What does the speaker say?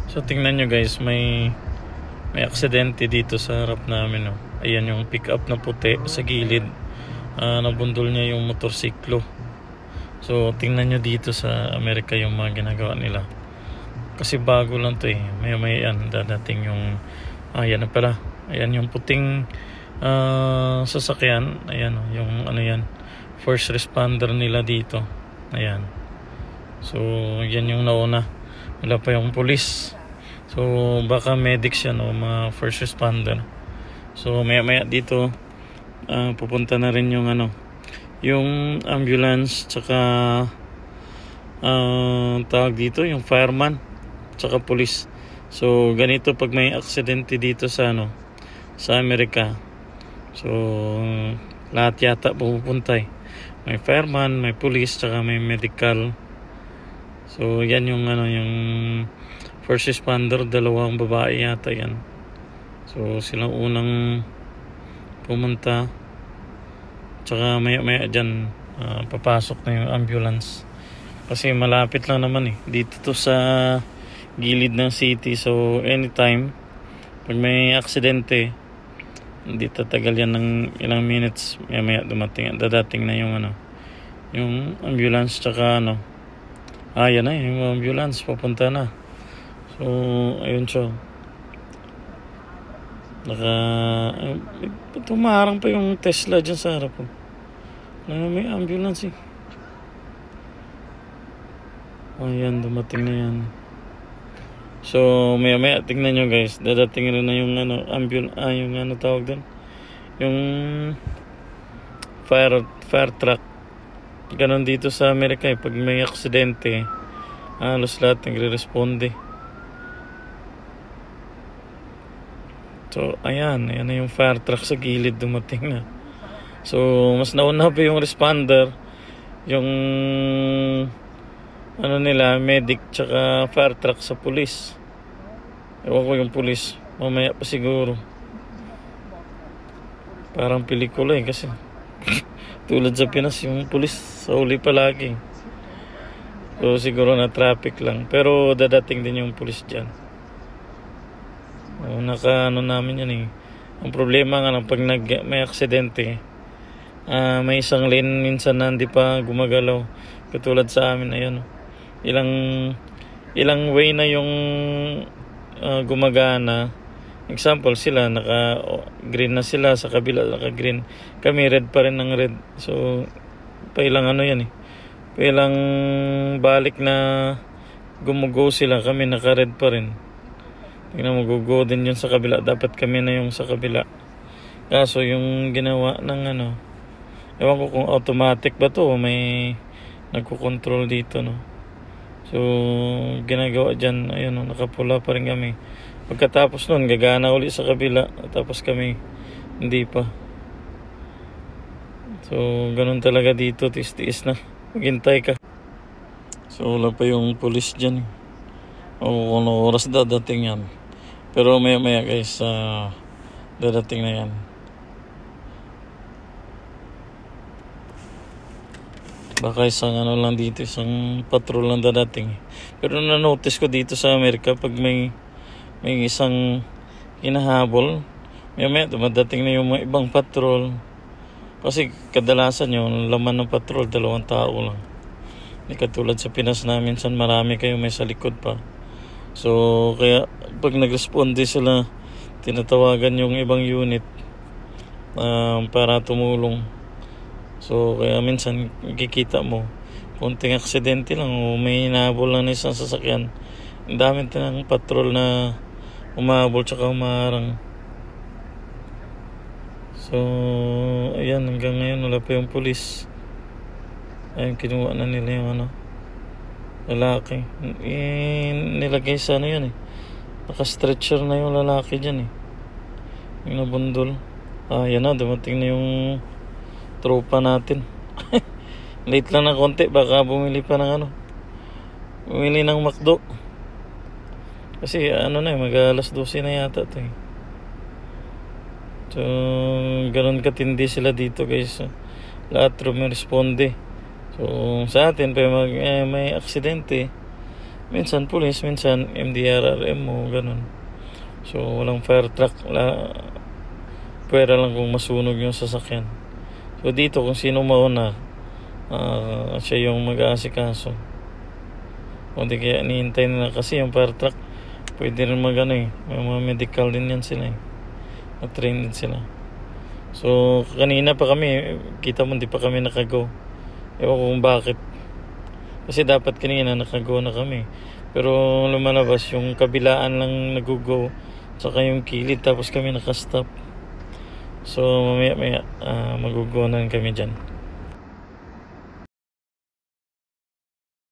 So tingnan nyo guys, may aksidente dito sa harap namin. Oh. Ayan yung pick up na puti sa gilid. Nabundol niya yung motorsiklo. So tingnan nyo dito sa Amerika yung mga ginagawa nila. Kasi bago lang to eh. May yan, dadating yung yan na pala. Ayan yung puting sasakyan. Ayan yung ano yan, first responder nila dito. Ayan. So yan yung nauna. Wala pa yung police. So baka medics yan o mga first responder. So maya dito pupunta na rin yung ano, yung ambulance tsaka tawag dito yung fireman tsaka police. So ganito pag may aksidente dito sa ano, sa Amerika. So lahat yata pupunta eh. May fireman, may police tsaka may medical. So yan yung ano, yung first responder, dalawang babae yata yan. So silang unang pumunta. Tsaka maya dyan papasok na yung ambulance. Kasi malapit lang naman eh. Dito to sa gilid ng city. So anytime pag may aksidente, hindi tatagal yan ng ilang minutes. Maya dadating na yung ano, yung ambulance tsaka ano. Yan na yung ambulance, papunta na. So ayun siya. Tumarang pa yung Tesla dyan sa harap ko. May ambulance eh. Ayan, dumating na yan. So maya tingnan nyo guys, dadating rin na yung ano, yung ano tawag doon, yung fire truck. Ganon dito sa Amerika eh. Pag may aksidente, halos lahat nagre-responde. So ayan na yung fire truck sa gilid, dumating na. So mas nauna pa yung responder, yung ano nila, medic tsaka fire truck sa police. Ewan ko yung police, mamaya pa siguro. Parang pelikula eh kasi tulad sa Pinas yung police sa uli palagi. So siguro na traffic lang, pero dadating din yung police dyan. Ano namin yan eh. Ang problema nga pag may aksidente, may isang lane minsan na hindi pa gumagalaw. Katulad sa amin, ayan, ilang way na yung gumagana. Example, sila naka green na sila, sa kabila naka green, kami red pa rin ng red. So pailang ano yan eh, pailang balik na gumugo sila, kami naka red pa rin. Tingnan mo, go din yun sa kabila. Dapat kami na yung sa kabila. Kaso yung ginawa ng ano, ewan ko kung automatic ba to, may nagkukontrol dito, no. So ginagawa dyan, ayun, nakapula pa rin kami. Pagkatapos nun, gagana uli sa kabila. Tapos kami, hindi pa. So ganun talaga dito, tiis na, maghintay ka. So wala pa yung police dyan. O ano oras dadating yan. Pero maya guys, dadating na yan. Baka isang ano lang dito, isang patrol lang dadating. Pero na-notice ko dito sa Amerika, pag may isang hinahabol, maya dumadating na yung mga ibang patrol. Kasi kadalasan yung laman ng patrol, 2 tao lang. Hindi katulad sa Pinas na minsan marami kayo, may sa likod pa. So kaya pag nag-responde sila, tinatawagan yung ibang unit para tumulong. So kaya minsan kikita mo konting aksidente lang o may hinahabol lang na isang sasakyan, ang dami ng patrol na umahabol tsaka umaharang. So ayan, hanggang ngayon wala pa yung police. Ayun, kinuha na nila yung ano, lalaki. Nilagay sa ano yun eh, naka-stretcher na yung lalaki dyan eh, yung nabundol. Yan na, dumating na yung tropa natin. Late lang ng konti, baka bumili pa ng ano, bumili ng McDo. Kasi ano na eh, mag-alas 12 na yata ito eh. So ganun katindi sila dito guys. Lahat responde. So sa atin pa may aksidente, Minsan police, minsan MDRRM mo, ganun. So walang fire truck, pwera lang kung masunog yung sasakyan. So dito kung sino mauna, siya yung mag-aasikaso. O di kaya nihintay nila kasi yung fire truck pwede rin magano may mga medical din yan sila na-train din sila. So kanina pa kami, kita mo di pa kami nakago. Ewan ko kung bakit, kasi dapat kanina nakago na kami, pero lumalabas yung kabilaan lang nag-go saka yung kilid, tapos kami nakastop. So mamaya mag-go na kami dyan.